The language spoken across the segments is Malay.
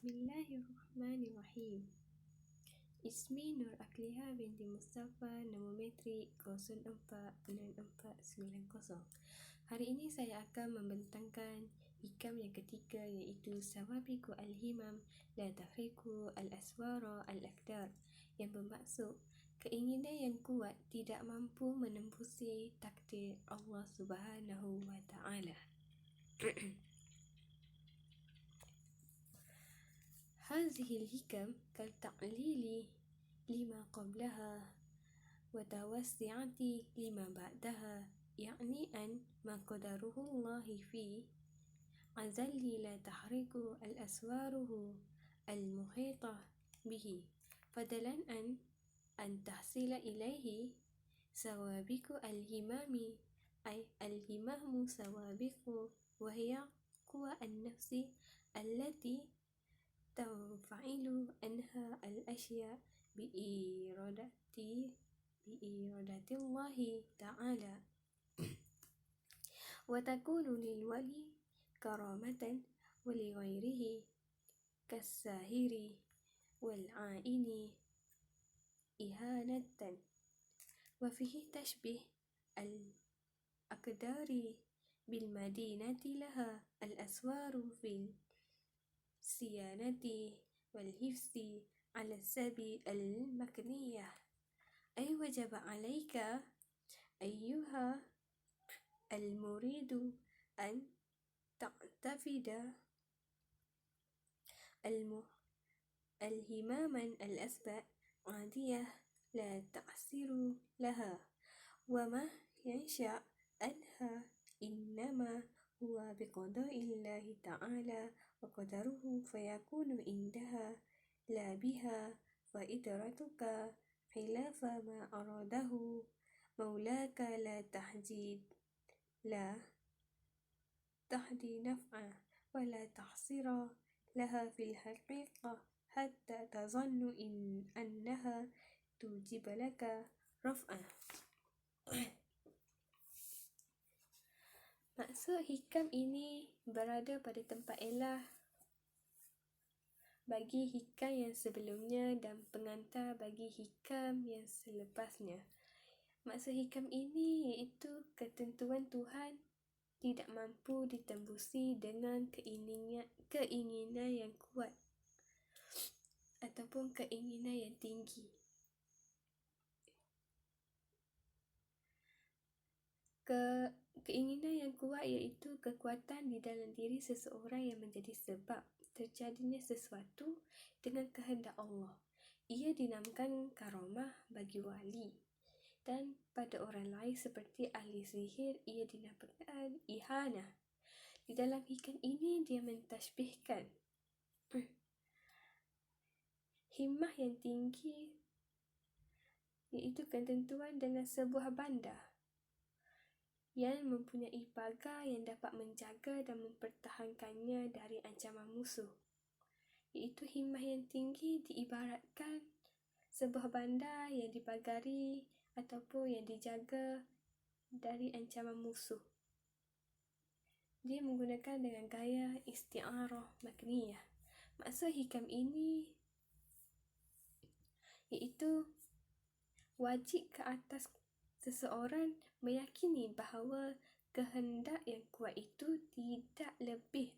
Bismillahirrahmanirrahim. Ismi Nur Akliha binti Mustafa, nombor metrik 046490. Hari ini saya akan membentangkan hikam yang ketiga, iaitu Sawabiqu al-himam la tahriku al-aswara al-aqdar, yang bermaksud keinginan yang kuat tidak mampu menembusi takdir Allah Subhanahu wa Ta'ala. هذه الحكم كالتعليل لما قبلها وتوسعة لما بعدها، يعني أن ما قدره الله في أزل لا تحرك الأسواره المحيطة به، فضلا أن تحصل إليه سوابق الهمام، أي الهمام سوابق، وهي قوى النفس التي تنفعل عنها الأشياء بإرادة الله تعالى، وتكون للولي كرامة ولغيره كالساهر والعائن إهانة. وفيه تشبه الأقدار بالمدينة لها الأسوار في الصيانة والحفظ على السبيل المكنية، أي وجب عليك أيها المريد أن تعتقد الهماما الأسباب عادية لا تأثير لها، وما ينشأ عنها إنما هو بقضاء الله تعالى وقدره، فيكون عندها لا بها، فإدارتك خلاف ما أراده مولاك لا تحدي نفعا ولا تحصير لها في الحقيقة، حتى تظن أنها توجب لك رفعا. Maksud hikam ini berada pada tempat elah bagi hikam yang sebelumnya dan pengantar bagi hikam yang selepasnya. Maksud hikam ini iaitu ketentuan Tuhan tidak mampu ditembusi dengan keinginan yang kuat ataupun keinginan yang tinggi. Keinginan yang kuat iaitu kekuatan di dalam diri seseorang yang menjadi sebab terjadinya sesuatu dengan kehendak Allah. Ia dinamakan karamah bagi wali, dan pada orang lain seperti ahli sihir ia dinamakan ihanah. Di dalam hikam ini dia mentashbihkan himmah yang tinggi iaitu ketentuan dengan sebuah bandar yang mempunyai pagar yang dapat menjaga dan mempertahankannya dari ancaman musuh. Iaitu himmah yang tinggi diibaratkan sebuah bandar yang dipagari ataupun yang dijaga dari ancaman musuh. Dia menggunakan dengan gaya isti'arah makniyah. Maksud hikam ini iaitu wajib ke atas seseorang meyakini bahawa kehendak yang kuat itu tidak lebih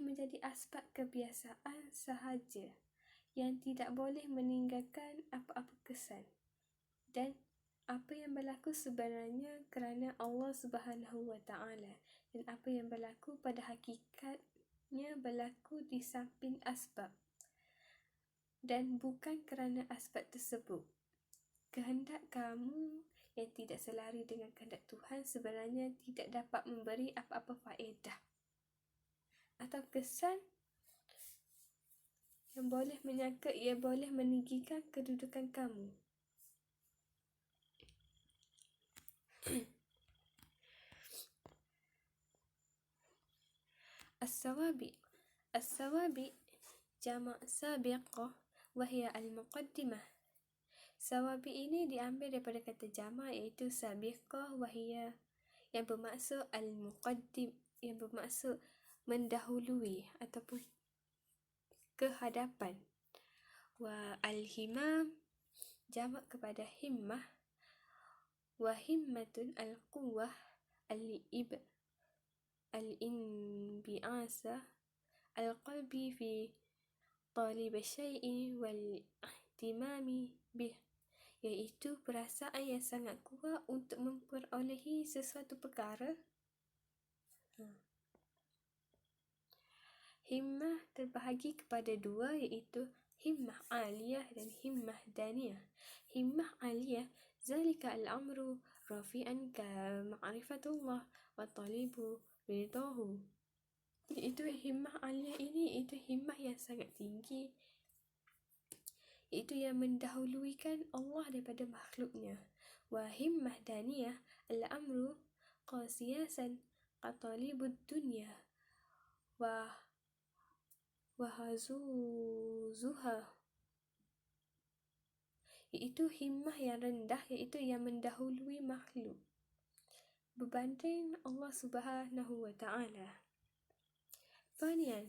menjadi asbab kebiasaan sahaja yang tidak boleh meninggalkan apa-apa kesan, dan apa yang berlaku sebenarnya kerana Allah Subhanahu wa Ta'ala, dan apa yang berlaku pada hakikatnya berlaku di samping asbab dan bukan kerana asbab tersebut. Kehendak kamu yang tidak selari dengan kehendak Tuhan sebenarnya tidak dapat memberi apa-apa faedah atau kesan yang boleh menyangka ia boleh meninggikan kedudukan kamu. As-sawabi jamak sabiqah wahia al-muqaddimah. Sawabi ini diambil daripada kata jamak iaitu sabiqah wahia, yang bermaksud al-muqaddim, yang bermaksud mendahului ataupun kehadapan. Wa al-himam jamak kepada himmah. Wa himmatun al-quwwah al-inbi'asa al-qalbi fi talib syai'i wal ihtimami bih, iaitu perasaan yang sangat kuat untuk memperolehi sesuatu perkara. Himmah terbahagi kepada dua, iaitu himmah aliyah dan himmah daniyah. Himmah aliyah zalika al-amru rafi'an ka ma'rifatullah wa talibu ridahu, iaitu himmah aliyah ini itu himmah yang sangat tinggi, itu yang mendahulukan Allah daripada makhluknya. Wa himmah daniyah al-amru qasiyasan qatalibud dunya wa wahazuzuha, iaitu himmah yang rendah, iaitu yang mendahului makhluk berbanding Allah Subhanahu wa Ta'ala. Fanian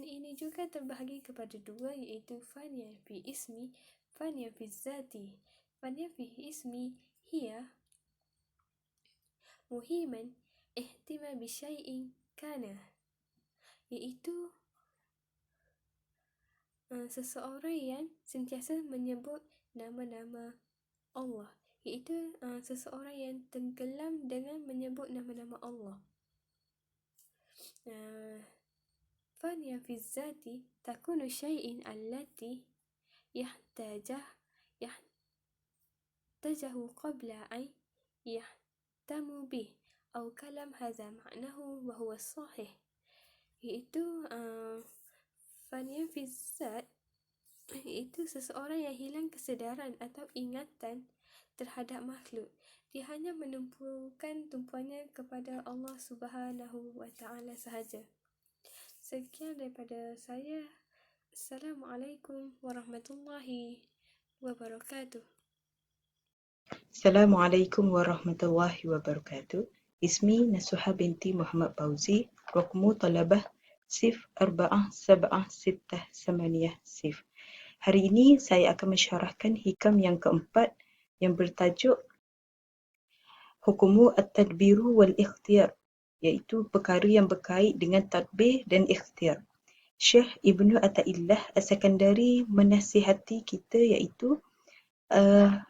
ini juga terbahagi kepada dua, iaitu fanian fi ismi, fanian fi zati. Fanian fi ismi hiya muhiman ihtimam bi syai'in kana, iaitu seseorang yang sentiasa menyebut nama-nama Allah, iaitu seseorang yang tenggelam dengan menyebut nama-nama Allah. Faniya fi zati takunu syai'in allati yahtajahu qabla an yahtamu bih atau kalam hadza ma'nahu wa huwa sahih, iaitu faniya fi zat, iaitu seseorang yang hilang kesedaran atau ingatan terhadap makhluk. Dia hanya menumpukan tumpuannya kepada Allah Subhanahu wa Ta'ala sahaja. Sekian daripada saya. Assalamualaikum warahmatullahi wabarakatuh. Assalamualaikum warahmatullahi wabarakatuh. Ismi Nasuha binti Muhammad Fauzi. Raqmu talabah 047680. Hari ini saya akan mensyarahkan hikam yang keempat yang bertajuk Hukumu at-tadbiru wal ikhtiyar, iaitu perkara yang berkait dengan tadbir dan ikhtiyar. Syekh Ibnu Athaillah As-Sakandari menasihati kita, iaitu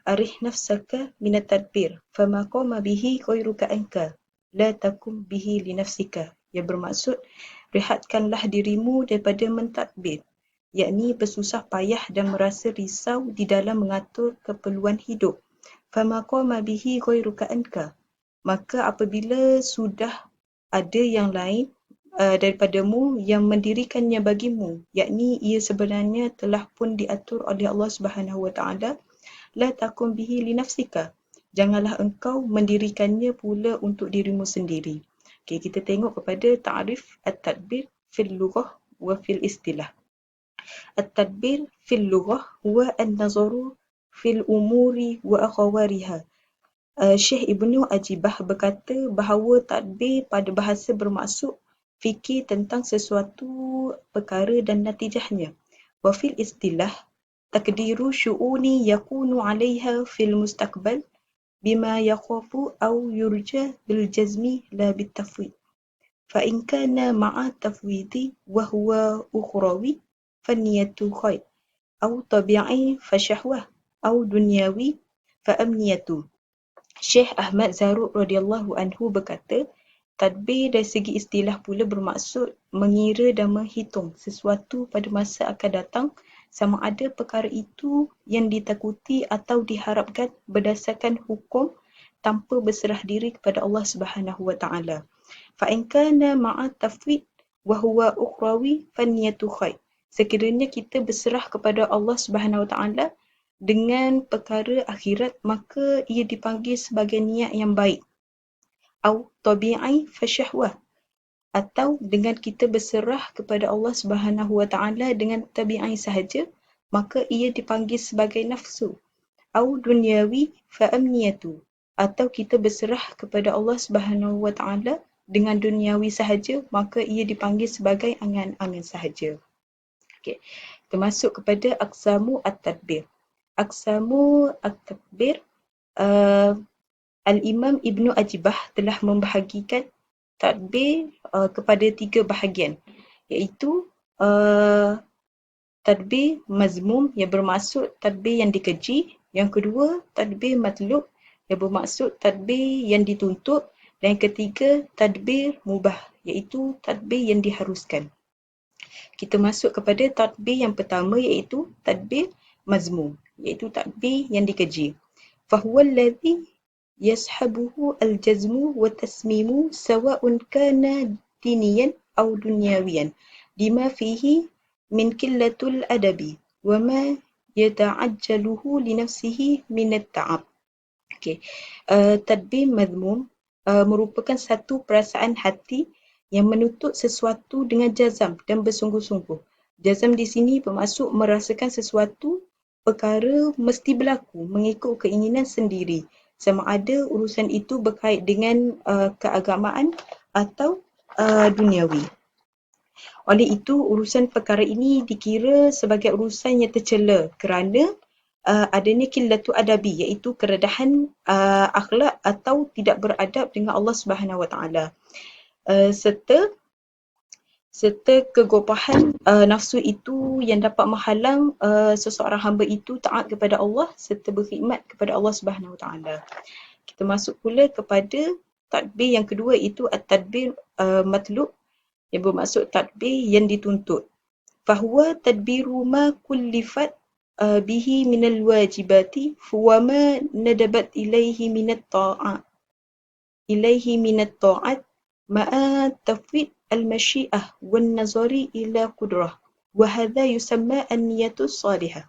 arih nafsaka minat tadbir fama qama bihi khairuka anka la takum bihi li nafsika, yang bermaksud rehatkanlah dirimu daripada mentadbir, yakni bersusah payah dan merasa risau di dalam mengatur keperluan hidup. Fama qama bihi khairuka anka, maka apabila sudah ada yang lain daripadamu yang mendirikannya bagimu, yakni ia sebenarnya telah pun diatur oleh Allah Subhanahu wa Ta'ala, la takum bihi li nafsika, janganlah engkau mendirikannya pula untuk dirimu sendiri. Okey, kita tengok kepada ta'rif at-tadbir fil lughah wa fil istilah. At-tadbir fil lughah huwa an-nazaru fil umuri wa akhawariha. Syekh Ibnu Ajibah berkata bahawa tadbir pada bahasa bermaksud fikir tentang sesuatu perkara dan natijahnya. Wa fil istilah takdiru syu'uni yakunu 'alaiha fil mustaqbal bima yakhafu aw yurja bil jazmi la bit tafwid. Fa in kana ma'a tafwidi wa huwa ukhrawi fa niyatu khair aw tabi'i fa syahwah aw dunyawi fa amniyatu. Syekh Ahmad Zarruq radhiyallahu anhu berkata, tadbir dari segi istilah pula bermaksud mengira dan menghitung sesuatu pada masa akan datang, sama ada perkara itu yang ditakuti atau diharapkan berdasarkan hukum tanpa berserah diri kepada Allah Subhanahu wa Ta'ala. Fa in kana ma'a tafwid wa huwa ukhrawi fa niyatu khair. Sekiranya kita berserah kepada Allah Subhanahu wa Ta'ala dengan perkara akhirat, maka ia dipanggil sebagai niat yang baik. Au tabi'i fa syahwah, atau dengan kita berserah kepada Allah Subhanahu wa Ta'ala dengan tabi'i sahaja, maka ia dipanggil sebagai nafsu. Au dunyawi fa amniyatu, atau kita berserah kepada Allah Subhanahu wa Ta'ala dengan duniawi sahaja, maka ia dipanggil sebagai angan-angan sahaja. Okey. Kita masuk kepada aqsamu at-tadbir. Aqsamu at-tadbir, Al-Imam Ibnu Ajibah telah membahagikan tadbir kepada 3 bahagian, iaitu tadbir mazmum yang bermaksud tadbir yang dikeji, yang kedua tadbir matlub yang bermaksud tadbir yang dituntut, dan yang ketiga tadbir mubah iaitu tadbir yang diharuskan. Kita masuk kepada tadbir yang pertama iaitu tadbir mazmum, iaitu tadbir yang dikeji. Fahuwa alladhi yashabuhu al-jazmu wa tasmimu sawa'un kana diniyan aw dunyawiyan lima fihi min qillatul adabi wa ma yata'ajjaluhu li nafsihi min at-ta'ab. Okey. Tadbir mazmum merupakan satu perasaan hati yang menuntut sesuatu dengan jazam dan bersungguh-sungguh. Jazam di sini bermaksud merasakan sesuatu perkara mesti berlaku mengikut keinginan sendiri, sama ada urusan itu berkait dengan keagamaan atau duniawi. Oleh itu, urusan perkara ini dikira sebagai urusan yang tercela kerana adanya qillatu adabi, iaitu kerendahan akhlak atau tidak beradab dengan Allah Subhanahu Wa Taala, serta kegopahan nafsu itu yang dapat menghalang seseorang hamba itu taat kepada Allah serta berkhidmat kepada Allah Subhanahu Wa Taala. Kita masuk pula kepada tadbir yang kedua, iaitu at-tadbir matlub yang bermaksud tadbir yang dituntut. Fahuwa tadbiru ma kullifat bihi minal wajibati wa ma nadabat ilaihi minat ta'at ma'a tafwid al-masyi'ah wan nazari ila qudrah wa hadha yusamma an-niyatu salihah.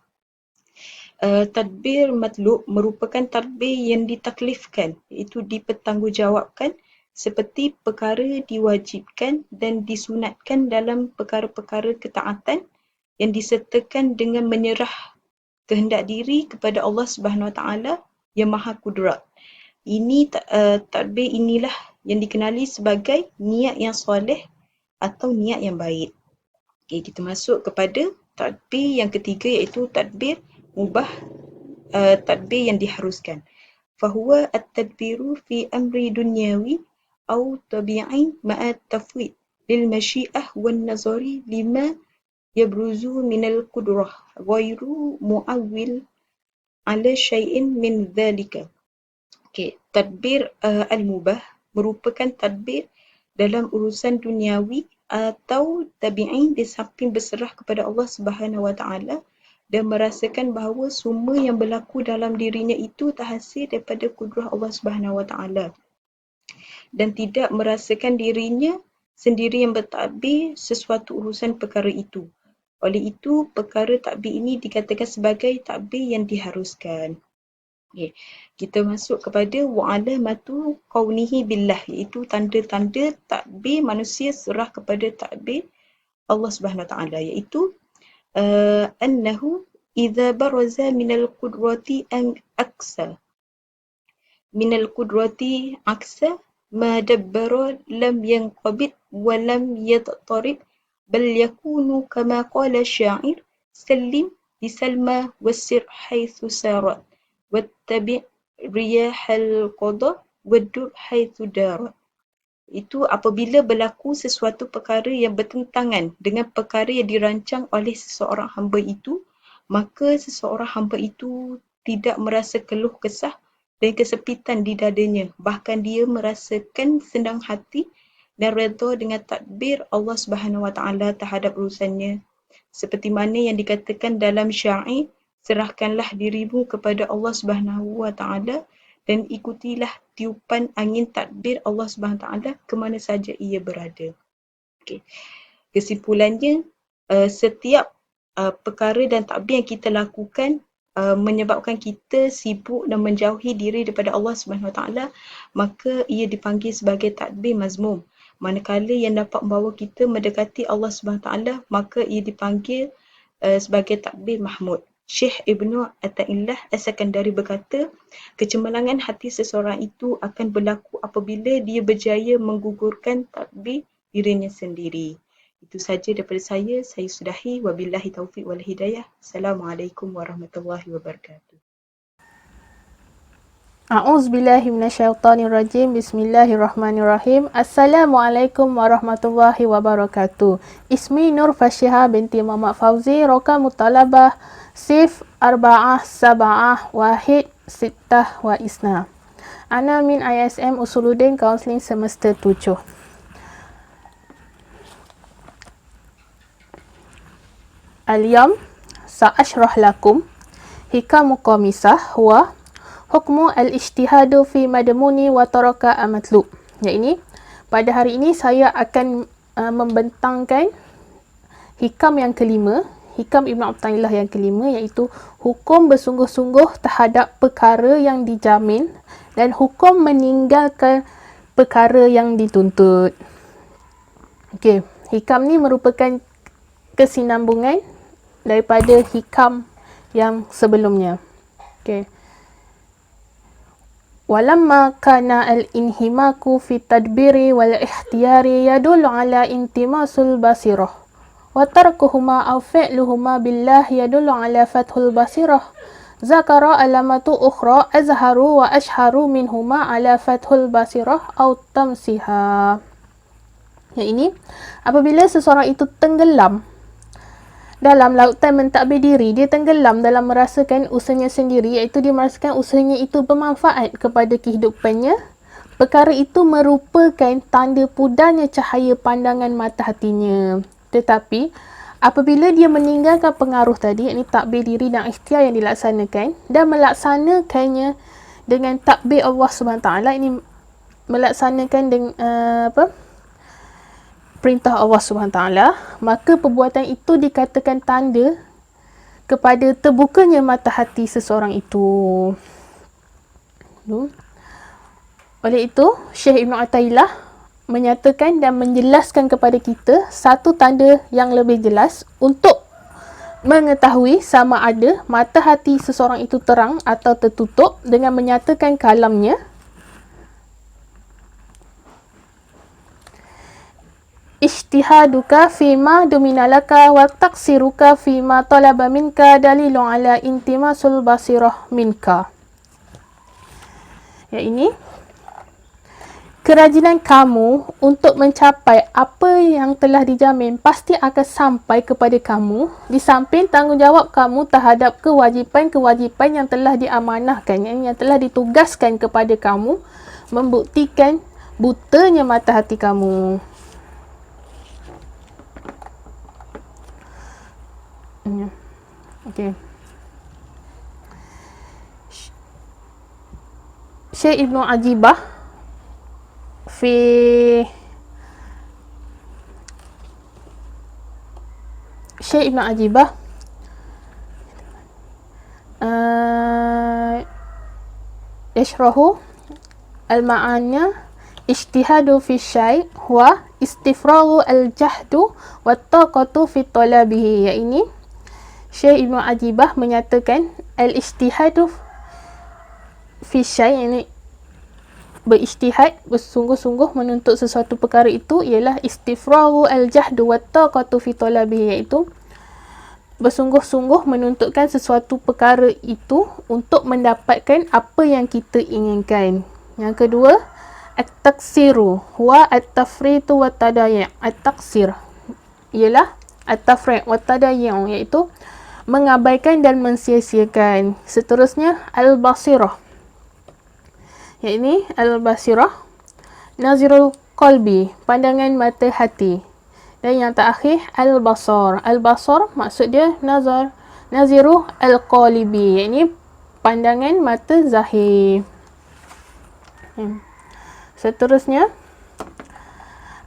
Tadbir matlub merupakan tadbir yang ditaklifkan, iaitu dipertanggungjawabkan, seperti perkara diwajibkan dan disunatkan dalam perkara-perkara ketaatan yang disertakan dengan menyerah kehendak diri kepada Allah Subhanahu Wa Taala yang Maha Kudrat. Tadbir inilah yang dikenali sebagai niat yang soleh atau niat yang baik. Okay, kita masuk kepada tadbir yang ketiga, iaitu tadbir mubah, tadbir yang diharuskan. Fahuwa at-tadbiru fi amri dunyawi aw tabi'i ma'a tafwid lil masyi'ah wan nazari lima yabruzu minal qudrah ghairu mu'awwil ala syai'in min dhalika. Okay, tadbir al-mubah merupakan tadbir dalam urusan duniawi atau tabi'i di samping berserah kepada Allah Subhanahu Wa Taala dan merasakan bahawa semua yang berlaku dalam dirinya itu terhasil daripada kudrah Allah Subhanahu Wa Taala dan tidak merasakan dirinya sendiri yang bertadbir sesuatu urusan perkara itu. Oleh itu, perkara tadbir ini dikatakan sebagai tadbir yang diharuskan. Okay. Kita masuk kepada wa'alamatu qawnihi billah, iaitu tanda-tanda tadbir manusia serah kepada tadbir Allah Subhanahu Wa Taala, iaitu annahu idza baraza minal qudrati aksa ma dabbara lam yanqabid wa lam yattarib bal yakunu kama qala syair sallim bisalma wasir haitsu sarat wattabi' riyahal qada waddur haitsu darat. Itu apabila berlaku sesuatu perkara yang bertentangan dengan perkara yang dirancang oleh seseorang hamba itu, maka seseorang hamba itu tidak merasa keluh kesah dan kesepitan di dadanya. Bahkan dia merasakan senang hati dan redha dengan tadbir Allah Subhanahu Wa Taala terhadap urusannya. Seperti mana yang dikatakan dalam syair, serahkanlah dirimu kepada Allah Subhanahu Wa Taala dan ikutilah tiupan angin tadbir Allah Subhanahu Wa Taala ke mana saja ia berada. Okay. Kesimpulannya, setiap perkara dan tadbir yang kita lakukan menyebabkan kita sibuk dan menjauhi diri daripada Allah Subhanahu Wa Taala, maka ia dipanggil sebagai tadbir mazmum. Manakala yang dapat membawa kita mendekati Allah Subhanahu Wa Taala, maka ia dipanggil sebagai tadbir mahmud. Syekh Ibnu Athaillah As-Sakandari berkata, kecemerlangan hati seseorang itu akan berlaku apabila dia berjaya menggugurkan takbir dirinya sendiri. Itu saja daripada saya sudahi. Wabillahi taufiq wal hidayah. Assalamualaikum warahmatullahi wabarakatuh. A'udzubillahi minasyaitonirrajim. Bismillahirrahmanirrahim. Assalamualaikum warahmatullahi wabarakatuh. Ismi Nur Fashiha binti Muhammad Fauzi, Roka Mutalabah, Sif Arba'ah Saba'ah Wahid Sittah wa Isna. Ana min ISM Usuluddin Kaunseling Semester 7. Al-yawm sa'ashrah lakum hikamu qamisah wa hukmu al-ijtihadu fi madmuni wa taraka amatlub. Ini pada hari ini saya akan membentangkan hikam yang kelima, hikam Ibnu Athaillah yang kelima, iaitu hukum bersungguh-sungguh terhadap perkara yang dijamin dan hukum meninggalkan perkara yang dituntut. Okey, hikam ni merupakan kesinambungan daripada hikam yang sebelumnya. Okey. Walamma kana al-inhimaku fi tadbiri wal ikhtiyari yadullu ala intimasul basirah wa tarkuhuma aw fi'luhuma billah yadullu ala fathul basirah zakara alamatu ukhra azharu wa ashharu minhuma ala fathul basirah aw tamsiha. Ini apabila seseorang itu tenggelam dalam lautan mentadbir diri, dia tenggelam dalam merasakan usahanya sendiri, iaitu dia merasakan usahanya itu bermanfaat kepada kehidupannya. Perkara itu merupakan tanda pudarnya cahaya pandangan mata hatinya. Tetapi apabila dia meninggalkan pengaruh tadi, ini takbir diri dan ikhtiar yang dilaksanakan, dan melaksanakannya dengan takbir Allah SWT, ini melaksanakan dengan perintah Allah SWT, maka perbuatan itu dikatakan tanda kepada terbukanya mata hati seseorang itu. Oleh itu, Syekh Ibnu Athaillah menyatakan dan menjelaskan kepada kita satu tanda yang lebih jelas untuk mengetahui sama ada mata hati seseorang itu terang atau tertutup dengan menyatakan kalamnya. Ijtihaduka fima dominalaka wa taqsiruka fima talaba minka dalilun ala intimasul basirah minka. Ini kerajinan kamu untuk mencapai apa yang telah dijamin pasti akan sampai kepada kamu, di samping tanggungjawab kamu terhadap kewajipan-kewajipan yang telah diamanahkan, yang telah ditugaskan kepada kamu, membuktikan butanya mata hati kamu. Okey. Syekh Ibnu Ajibah Syekh Ibnu Ajibah yashrahu al-ma'anya ijtihadu fi syai' wa istifragu al-jahdu wa taqatu fi talabihi. Ini Syekh Ibnu Ajibah menyatakan al-ijtihadu fi syai', ini berijtihad, bersungguh-sungguh menuntut sesuatu perkara itu, ialah istifragu al-jahdu wa taqatu fi talabihi, iaitu bersungguh-sungguh menuntutkan sesuatu perkara itu untuk mendapatkan apa yang kita inginkan. Yang kedua, at-taqsiru wa at-tafritu wa tadayyu'. At-taqsir ialah at-tafrit wa tadayyu', iaitu mengabaikan dan mensia-siakan. Seterusnya, al-basirah. Ini al-basirah nazirul qalbi, pandangan mata hati. Dan yang terakhir, al-basar. Al-basar maksud dia naziru al-qalibi, ini pandangan mata zahir. Seterusnya,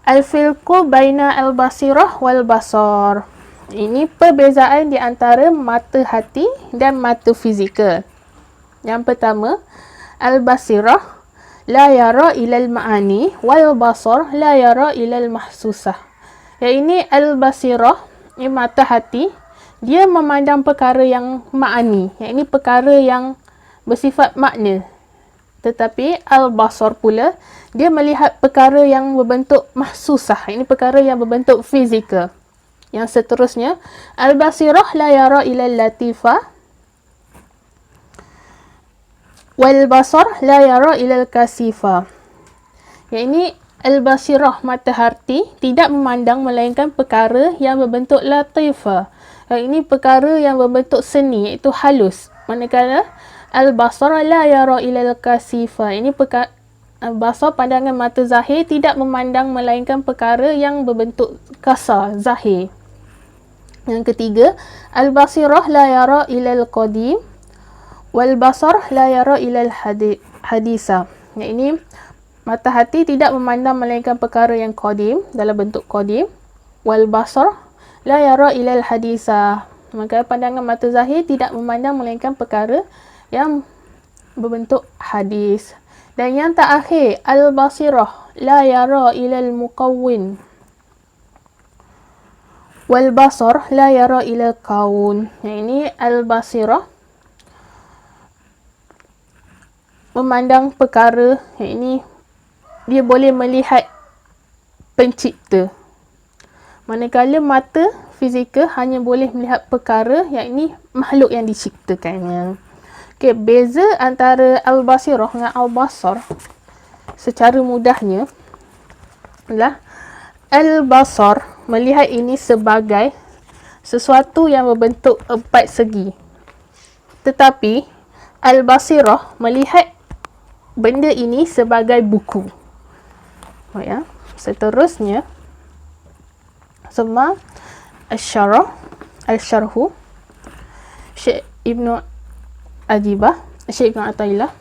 al-filqu baina al-basirah wal basar. Ini perbezaan di antara mata hati dan mata fizikal. Yang pertama, al-basirah la yara ilal ma'ani wal basar la yara ilal mahsusah. Yang ini al-basirah, ini mata hati, dia memandang perkara yang ma'ani, iaitu perkara yang bersifat makna. Tetapi al-basar pula, dia melihat perkara yang berbentuk mahsusah, iaitu perkara yang berbentuk fizikal. Yang seterusnya, al-basirah la yara ila latifah wal basar la yara ila al-kasifah. Iaitu al-basirah, mata hati, tidak memandang melainkan perkara yang berbentuk latifah. Ini perkara yang berbentuk seni, iaitu halus. Manakala al-basar la yara ila al-kasifah. Ini perkara basar, pandangan mata zahir, tidak memandang melainkan perkara yang berbentuk kasar, zahir. Yang ketiga, al-basirah la yara ila al-qadim wal basar la yara ila al-hadisa. Ini mata hati tidak memandang melainkan perkara yang qadim, dalam bentuk qadim, wal basar la yara ila al-hadisa. Maka pandangan mata zahir tidak memandang melainkan perkara yang berbentuk hadis. Dan yang terakhir, al-basirah la yara ila al-muqawwin wal basar la yara ila al-kaun. Ini al-basirah memandang perkara, ini dia boleh melihat pencipta. Manakala mata fizikal hanya boleh melihat perkara yang ini makhluk yang diciptakannya. Okey, beza antara al-basirah dengan al-basar secara mudahnya adalah al-basar melihat ini sebagai sesuatu yang berbentuk empat segi. Tetapi al-basirah melihat benda ini sebagai buku. Ya. Seterusnya, sama al-syarhu Syekh Ibnu Ajibah, Syekh Ibnu Athaillah.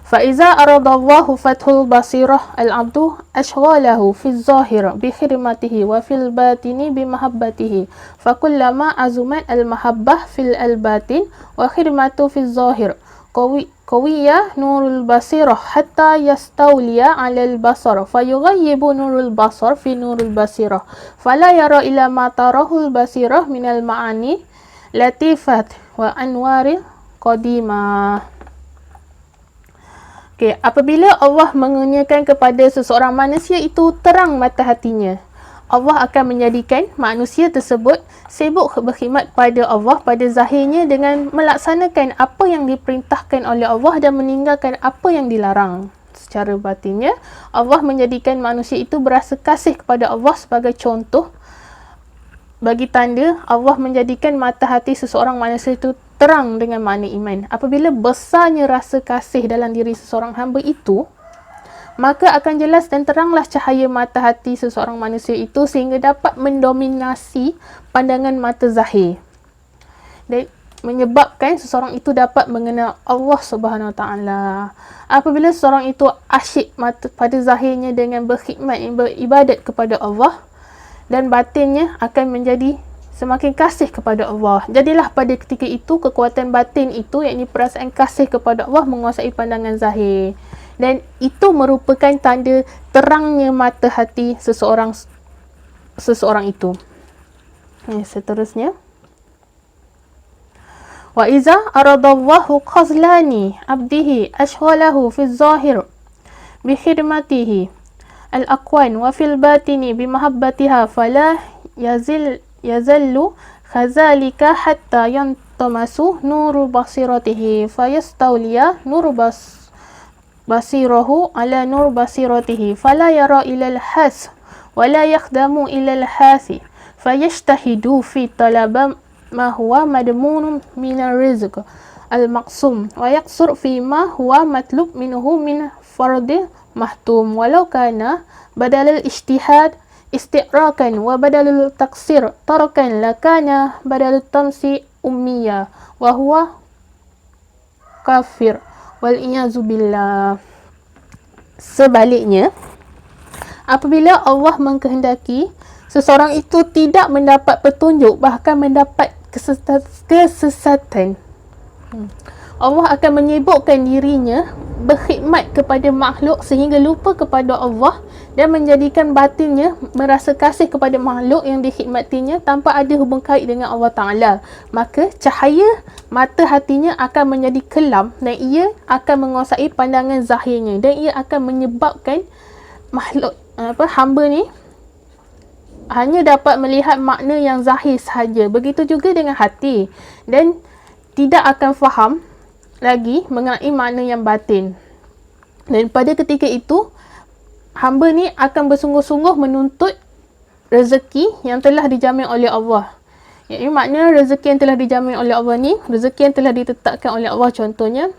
فإذا أراد الله فتح البصيرة العبد أشغله في الظاهر بخدمته وفي الباطن بمحبته فكلما عظمت المحبة في الباطن وخدمته في الظاهر قوية نور البصيرة حتى يستولي على البصر فيغيب نور البصر في نور البصيرة فلا يرى إلا ما تراه البصيرة من المعاني لطيفة وأنوار قديمة. Okay, apabila Allah mengurniakan kepada seseorang manusia itu terang mata hatinya, Allah akan menjadikan manusia tersebut sibuk berkhidmat pada Allah pada zahirnya dengan melaksanakan apa yang diperintahkan oleh Allah dan meninggalkan apa yang dilarang. Secara batinnya, Allah menjadikan manusia itu berasa kasih kepada Allah sebagai contoh bagi tanda Allah menjadikan mata hati seseorang manusia itu terang dengan makna iman. Apabila besarnya rasa kasih dalam diri seseorang hamba itu, maka akan jelas dan teranglah cahaya mata hati seseorang manusia itu sehingga dapat mendominasi pandangan mata zahir dan menyebabkan seseorang itu dapat mengenal Allah Subhanahu Wa Taala. Apabila seseorang itu asyik pada zahirnya dengan berkhidmat, beribadat kepada Allah, dan batinnya akan menjadi semakin kasih kepada Allah. Jadilah pada ketika itu kekuatan batin itu, iaitu perasaan kasih kepada Allah, menguasai pandangan zahir. Dan itu merupakan tanda terangnya mata hati seseorang itu. Seterusnya. Wa iza aradallahu qazlani abdihi ashghalahu fi zahir bi khidmatihi al-aqwan wa fil batini bi mahabbatiha fala yazallu khazalika hatta yantamasu nuru basiratihi fayastawliya nuru basirahu ala nur basiratihi fala yara ila al-has wala yakhdamu ila al-hasi fayashtahidu fi talaba ma huwa madmunun min ar-rizq al-maqsum wa yaqsur fi ma huwa matlub minhu min fardi mahtum walau kana badal al-ijtihad isti'rakan wa badal al-taqsir tarakan lakana badal tamsi ummiya wa huwa kafir wal iyazu billah. Sebaliknya, apabila Allah mengkehendaki seseorang itu tidak mendapat petunjuk, bahkan mendapat kesesatan, Allah akan menyibukkan dirinya berkhidmat kepada makhluk sehingga lupa kepada Allah dan menjadikan batinnya merasa kasih kepada makhluk yang dikhidmatinya tanpa ada hubung kait dengan Allah Ta'ala. Maka cahaya mata hatinya akan menjadi kelam dan ia akan menguasai pandangan zahirnya dan ia akan menyebabkan makhluk hamba ni hanya dapat melihat makna yang zahir sahaja. Begitu juga dengan hati dan tidak akan faham lagi mengenai makna yang batin. Dan pada ketika itu, hamba ni akan bersungguh-sungguh menuntut rezeki yang telah dijamin oleh Allah. Iaitu makna rezeki yang telah dijamin oleh Allah ni, rezeki yang telah ditetapkan oleh Allah, contohnya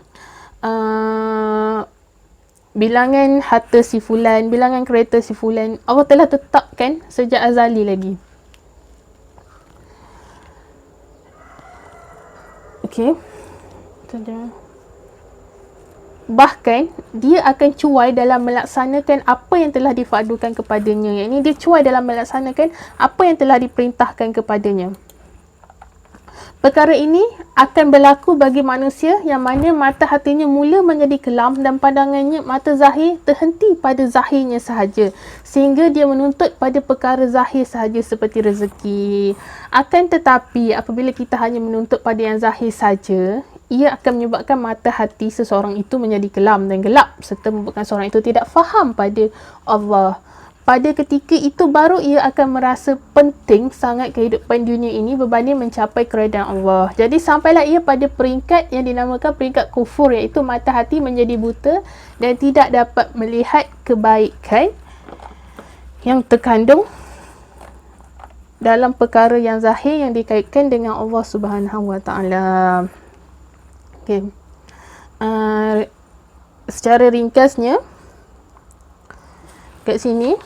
bilangan harta si fulan, bilangan kereta si fulan, Allah telah tetapkan sejak azali lagi. Okey. Bahkan dia akan cuai dalam melaksanakan apa yang telah difardukan kepadanya. Yang ini dia cuai dalam melaksanakan apa yang telah diperintahkan kepadanya. Perkara ini akan berlaku bagi manusia yang mana mata hatinya mula menjadi kelam dan pandangannya mata zahir terhenti pada zahirnya sahaja sehingga dia menuntut pada perkara zahir sahaja seperti rezeki. Akan tetapi apabila kita hanya menuntut pada yang zahir saja, ia akan menyebabkan mata hati seseorang itu menjadi kelam dan gelap serta membuatkan seorang itu tidak faham pada Allah. Pada ketika itu baru ia akan merasa penting sangat kehidupan dunia ini berbanding mencapai keredaan Allah. Jadi sampailah ia pada peringkat yang dinamakan peringkat kufur, iaitu mata hati menjadi buta dan tidak dapat melihat kebaikan yang terkandung dalam perkara yang zahir yang dikaitkan dengan Allah Subhanahu Wa Taala. Okey. Secara ringkasnya kat sini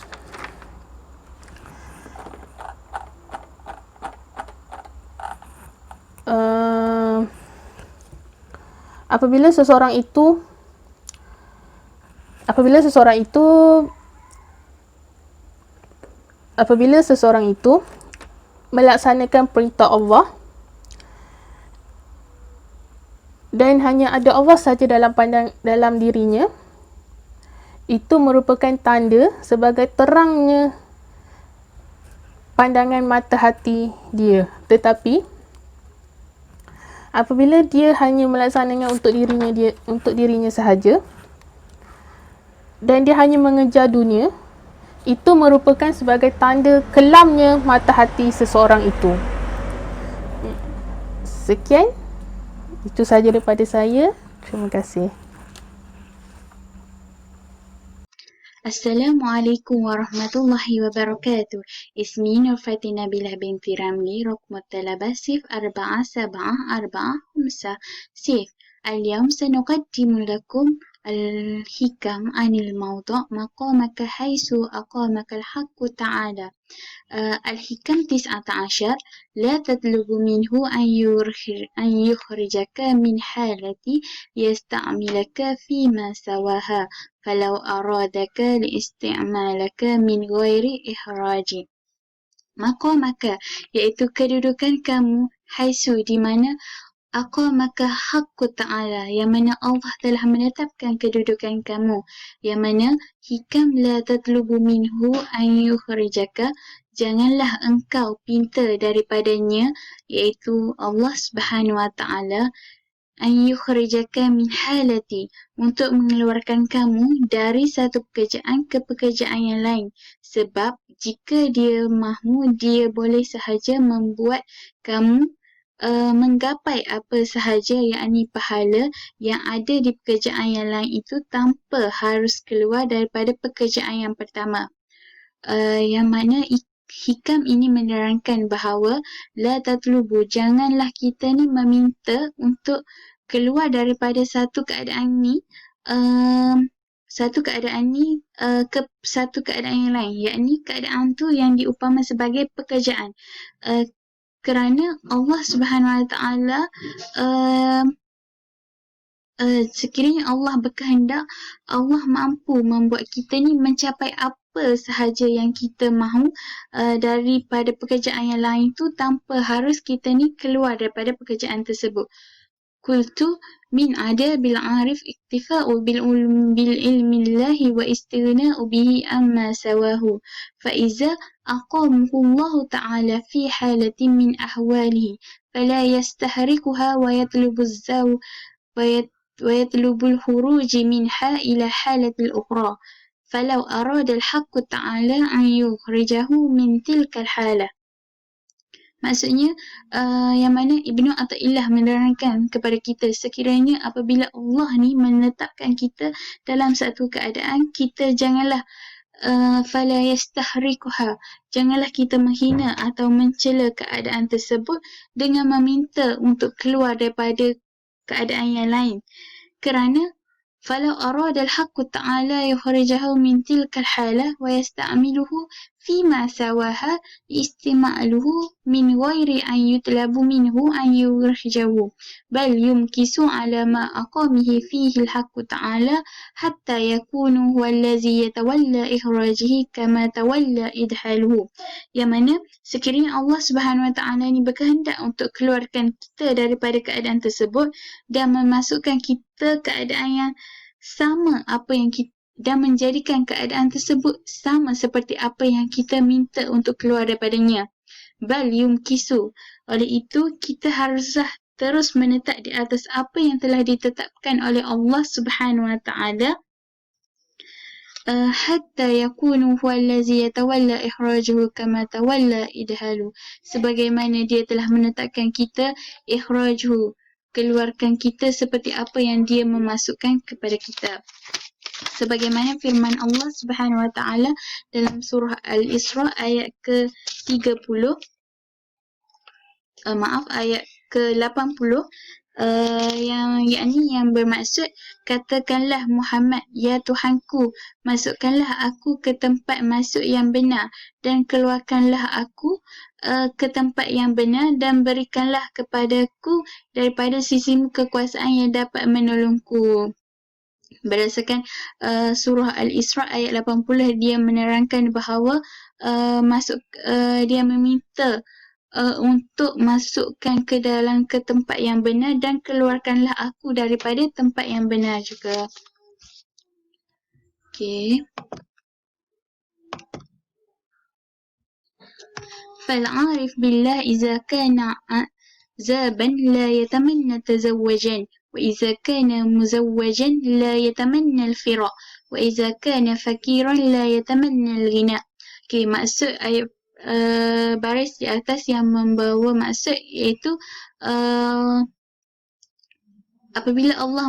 apabila seseorang itu melaksanakan perintah Allah dan hanya ada Allah saja dalam dirinya, itu merupakan tanda sebagai terangnya pandangan mata hati dia. Tetapi apabila dia hanya melaksanakan untuk dirinya sahaja dan dia hanya mengejar dunia, itu merupakan sebagai tanda kelamnya mata hati seseorang itu. Sekian, itu sahaja daripada saya. Terima kasih. Assalamualaikum warahmatullahi wabarakatuh. اسمي نرفة نبيلة بنت رملي رقم الطلبة 047445 سيف. اليوم سنقدم لكم الحكم عن الموضوع مقامك حيث أقامك الحق تعالى. الحكم 19. لا تطلب منه أن يخرجك من حالة يستعملك فيما سواها فلو أرادك لاستعمالك من غير إخراج. Maqamaka, iaitu kedudukan kamu, haisu, di mana, aqamaka haqqu ta'ala, yang mana Allah telah menetapkan kedudukan kamu, yang mana hikam la tatlubu minhu an yukhrijaka, janganlah engkau pinta daripadanya, iaitu Allah Subhanahu Wa Ta'ala, an yukhrijaka min halati, untuk mengeluarkan kamu dari satu pekerjaan ke pekerjaan yang lain. Sebab jika dia mahu, dia boleh sahaja membuat kamu menggapai apa sahaja, yakni pahala yang ada di pekerjaan yang lain itu tanpa harus keluar daripada pekerjaan yang pertama. Yang mana hikam ini menerangkan bahawa la tatlubu, janganlah kita ni meminta untuk keluar daripada satu keadaan ni ke satu keadaan yang lain, yakni keadaan tu yang diupama sebagai pekerjaan, kerana Allah Subhanahu Wa Taala sekiranya Allah berkehendak, Allah mampu membuat kita ni mencapai apa sahaja yang kita mahu daripada pekerjaan yang lain tu tanpa harus kita ni keluar daripada pekerjaan tersebut. قلت من عذاب العارف اكتفاء بالعلم الله واستغناء به عما سواه فإذا أقامه الله تعالى في حالة من أحواله فلا يستحركها ويطلب الخروج منها إلى حالة الأخرى فلو أراد الحق تعالى أن يخرجه من تلك الحالة. Maksudnya, yang mana Ibnu Athaillah menerangkan kepada kita sekiranya apabila Allah ni menetapkan kita dalam satu keadaan, kita janganlah fala yastahrikuha, janganlah kita menghina atau mencela keadaan tersebut dengan meminta untuk keluar daripada keadaan yang lain. Kerana فلو أراد الحق تعالى يخرجه من تلك الحالة ويستعمله فيما سواها استعماله من غير أن يطلب منه أن يخرجه بل يمكث على ما أقامه فيه الحق تعالى حتى يكون هو الذي يتولى إخراجه كما تولى إدخاله. Yang mana sekiranya Allah Subhanahu Wa Taala ni berkehendak untuk keluarkan kita daripada keadaan tersebut dan memasukkan kita keadaan yang sama apa yang kita dan menjadikan keadaan tersebut sama seperti apa yang kita minta untuk keluar daripadanya. Bal yumkisu. Oleh itu, kita haruslah terus menetap di atas apa yang telah ditetapkan oleh Allah Subhanahu Wa Taala hatta yakunu huwa allazi yatawalla ikhrajuhu kama tawalla idhalu. Sebagaimana dia telah menetapkan kita ikhrajuhu, keluarkan kita seperti apa yang dia memasukkan kepada kita. Sebagaimana firman Allah Subhanahu Wa Taala dalam surah Al-Isra ayat ke-30, ayat ke-80, yang bermaksud, katakanlah Muhammad, ya Tuhanku, masukkanlah aku ke tempat masuk yang benar dan keluarkanlah aku ke tempat yang benar dan berikanlah kepadaku daripada sisimu kekuasaan yang dapat menolongku. Berdasarkan surah Al-Isra ayat 80, dia menerangkan bahawa dia meminta untuk masukkan ke dalam ke tempat yang benar dan keluarkanlah aku daripada tempat yang benar juga. Okay. فالعارف بالله إذا كان عزابا لا يتمنى تزوجا وإذا كان مزوجا لا يتمنى الفراق وإذا كان فقيرا لا يتمنى الغنى. Okay, maksud ayat baris di atas yang membawa maksud iaitu apabila Allah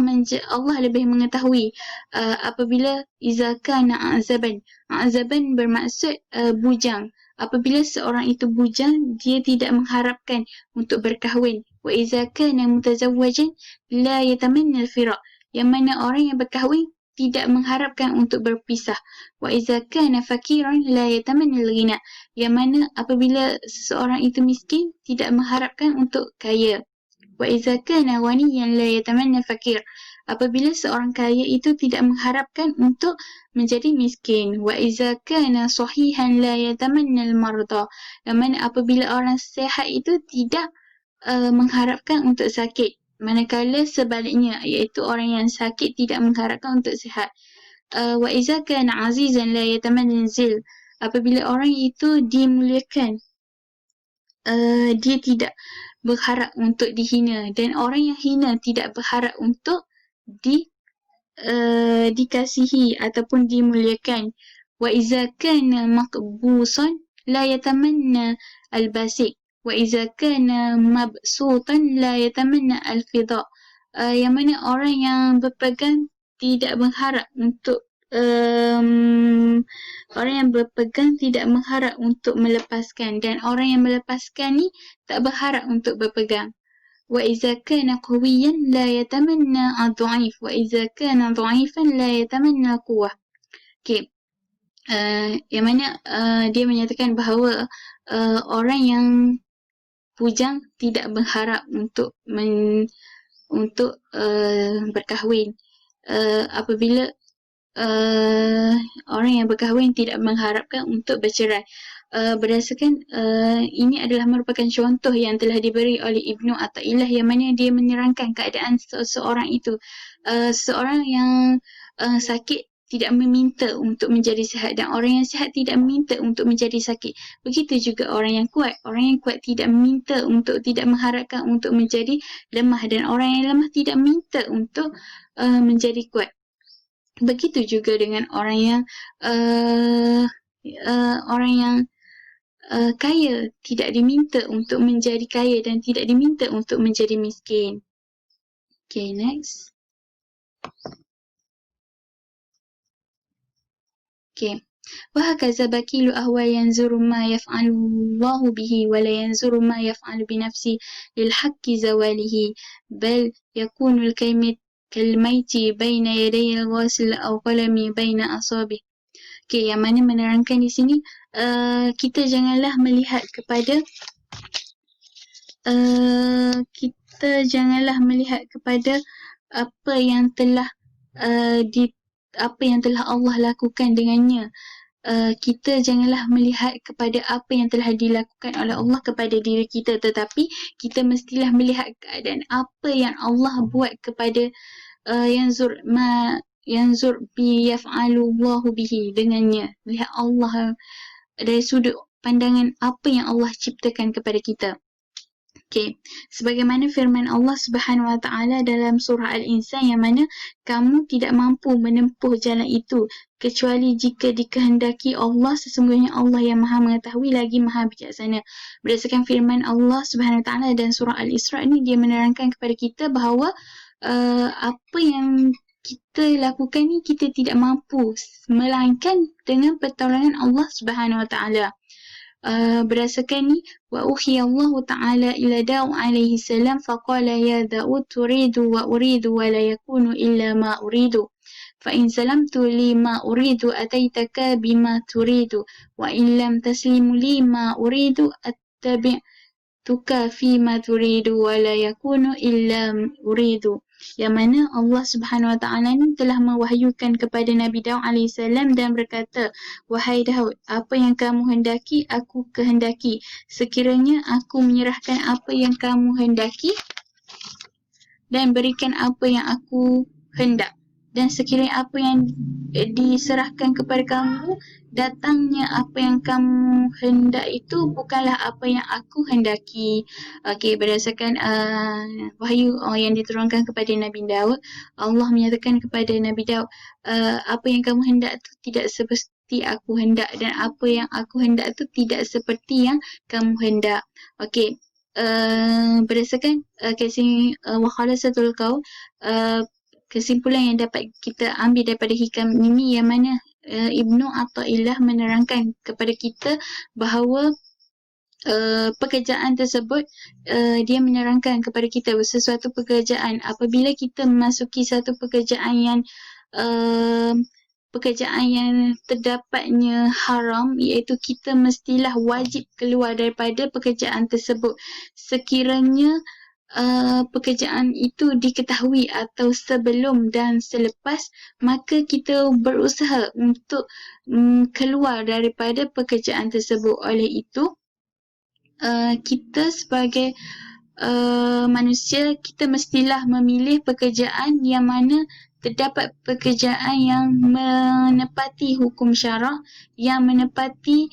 lebih mengetahui apabila iza kana azaban bermaksud bujang. Apabila seorang itu bujang, dia tidak mengharapkan untuk berkahwin. Wa iza kana mutazawwajan la yatamanna al-firaq, yang mana orang yang berkahwin tidak mengharapkan untuk berpisah. Wa iza kana fakiran la yatamanna al-ghina, yang mana apabila seseorang itu miskin tidak mengharapkan untuk kaya. Wa iza kana ghaniyan la yatamanna fakir, apabila seorang kaya itu tidak mengharapkan untuk menjadi miskin. Wa iza kana sahihan la yatamanna al-marda, yang mana apabila orang sihat itu tidak mengharapkan untuk sakit, manakala sebaliknya iaitu orang yang sakit tidak mengharapkan untuk sihat. Wa iza kana azizan la yatamanna zil, apabila orang itu dimuliakan, dia tidak berharap untuk dihina, dan orang yang hina tidak berharap untuk dikasihi ataupun dimuliakan. Wa iza kana maqbusan la yatamanna al-basik wa iza kana mabsutan la yatamanna al-fida, yang mana orang yang berpegang tidak berharap untuk orang yang berpegang tidak mengharap untuk melepaskan, dan orang yang melepaskan ni tak berharap untuk berpegang. Wa iza kana qawiyan la yatamanna ad-dha'if wa iza kana dha'ifan la yatamanna quwwah. Okay. Yang mana dia menyatakan bahawa orang yang bujang tidak berharap untuk berkahwin. Apabila orang yang berkahwin tidak mengharapkan untuk bercerai. berdasarkan ini adalah merupakan contoh yang telah diberi oleh Ibnu Athaillah yang mana dia menerangkan keadaan seseorang itu. Seseorang yang sakit tidak meminta untuk menjadi sihat dan orang yang sihat tidak meminta untuk menjadi sakit. Begitu juga orang yang kuat. Orang yang kuat tidak meminta untuk, tidak mengharapkan untuk menjadi lemah dan orang yang lemah tidak minta untuk menjadi kuat. Begitu juga dengan orang yang kaya, tidak diminta untuk menjadi kaya dan tidak diminta untuk menjadi miskin. Okay, next. Okay. وهكذا بكيل أهوى ينظر ما يفعل الله به ولا ينظر ما يفعل بنفسه للحق زواله بل يكون كالميت بين يدي الغاسل أو قلم بين أصابعه. Okay, yang mana menerangkan di sini kita janganlah melihat kepada apa yang telah apa yang telah Allah lakukan dengannya. Kita janganlah melihat kepada apa yang telah dilakukan oleh Allah kepada diri kita, tetapi kita mestilah melihat keadaan apa yang Allah buat kepada yanzur bi yaf'alullahu bihi, dengannya, melihat Allah dari sudut pandangan apa yang Allah ciptakan kepada kita. Okay. Sebagaimana firman Allah Subhanahu Wa Taala dalam surah Al-Insan yang mana kamu tidak mampu menempuh jalan itu kecuali jika dikehendaki Allah, sesungguhnya Allah yang Maha mengetahui lagi Maha bijaksana. Berdasarkan firman Allah Subhanahu Wa Taala dan surah Al-Isra ni, dia menerangkan kepada kita bahawa apa yang kita lakukan ni kita tidak mampu melainkan dengan pertolongan Allah Subhanahu Wa Taala. Berdasarkan ni, wa uhiya Allah Ta'ala ila Daud alaihi salam faqala ya Daud turidu wa uridu wa la yakunu illa ma uridu fa in salamtu li ma uridu ataitaka bima turidu wa in lam taslimu li ma uridu attabi'tuka fi ma turidu wa la yakunu illa uridu. Yang mana Allah Subhanahu Wa Taala ni telah mewahyukan kepada Nabi Daud AS dan berkata, wahai Daud, apa yang kamu hendaki, aku kehendaki. Sekiranya aku menyerahkan apa yang kamu hendaki dan berikan apa yang aku hendak. Dan sekiranya apa yang diserahkan kepada kamu, datangnya apa yang kamu hendak itu bukanlah apa yang aku hendaki. Okay, berdasarkan wahyu yang diturunkan kepada Nabi Daud, Allah menyatakan kepada Nabi Daud, apa yang kamu hendak itu tidak seperti aku hendak, dan apa yang aku hendak itu tidak seperti yang kamu hendak. Okay. Berdasarkan wakhalasatul qaul, kesimpulan yang dapat kita ambil daripada hikam ini yang mana Ibnu Athaillah menerangkan kepada kita bahawa pekerjaan tersebut, dia menerangkan kepada kita sesuatu pekerjaan, apabila kita memasuki satu pekerjaan yang terdapatnya haram, iaitu kita mestilah wajib keluar daripada pekerjaan tersebut. Sekiranya pekerjaan itu diketahui atau sebelum dan selepas, maka kita berusaha untuk keluar daripada pekerjaan tersebut. Oleh itu, kita sebagai manusia, kita mestilah memilih pekerjaan yang mana terdapat pekerjaan yang menepati hukum syarak, yang menepati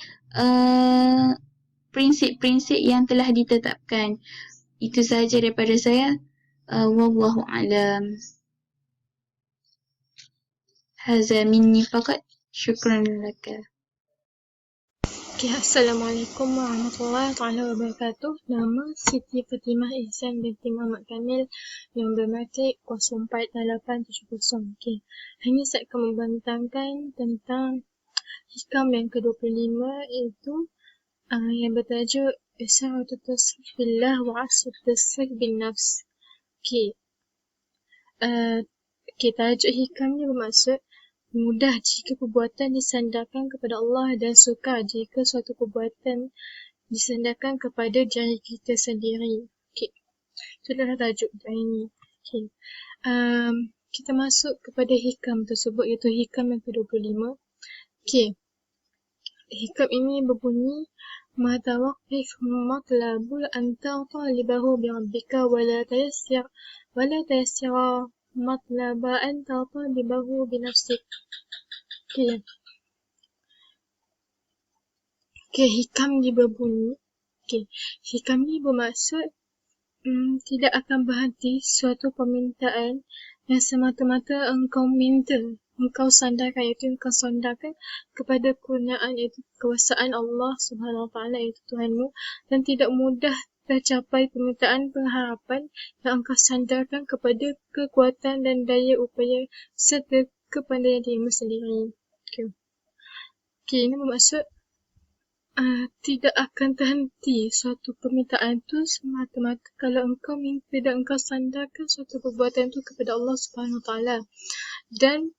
prinsip-prinsip yang telah ditetapkan. Itu sahaja daripada saya. Wallahu a'lam. Haza minni faqat. Syukran laka. Okay, Assalamualaikum warahmatullahi wabarakatuh. Nama Siti Fatimah Ihsan binti Muhammad Kamil yang bermatrik 04870. Okay. Hanya saya akan membentangkan tentang hikam yang ke-25, iaitu yang bertajuk Isa'atu tasrif billah wa asr tasrif bin nafs. Okay. Tajuk hikamnya bermaksud mudah jika perbuatan disandarkan kepada Allah dan sukar jika suatu perbuatan disandarkan kepada diri kita sendiri. Okay. Itu adalah tajuk hari ini. Okay. Kita masuk kepada hikam tersebut, iaitu hikam yang ke-25. Okay. hikam ini berbunyi ma tawaqqif matlabul anta talibahu bi rabbika wala tayassira matlaba anta talibahu bi nafsik. Hikam ni berbunyi, hikam ni bermaksud tidak akan berhenti suatu permintaan yang semata-mata engkau minta, engkau sandarkan, iaitu engkau sandarkan kepada kurniaan, iaitu kekuasaan Allah Subhanahu Wa Taala, iaitu Tuhanmu, dan tidak mudah tercapai permintaan pengharapan yang engkau sandarkan kepada kekuatan dan daya upaya serta kepandaian dirimu sendiri. Ini bermaksud tidak akan terhenti suatu permintaan tu semata-mata kalau engkau minta dan engkau sandarkan suatu perbuatan tu kepada Allah Subhanahu Wa Taala. Dan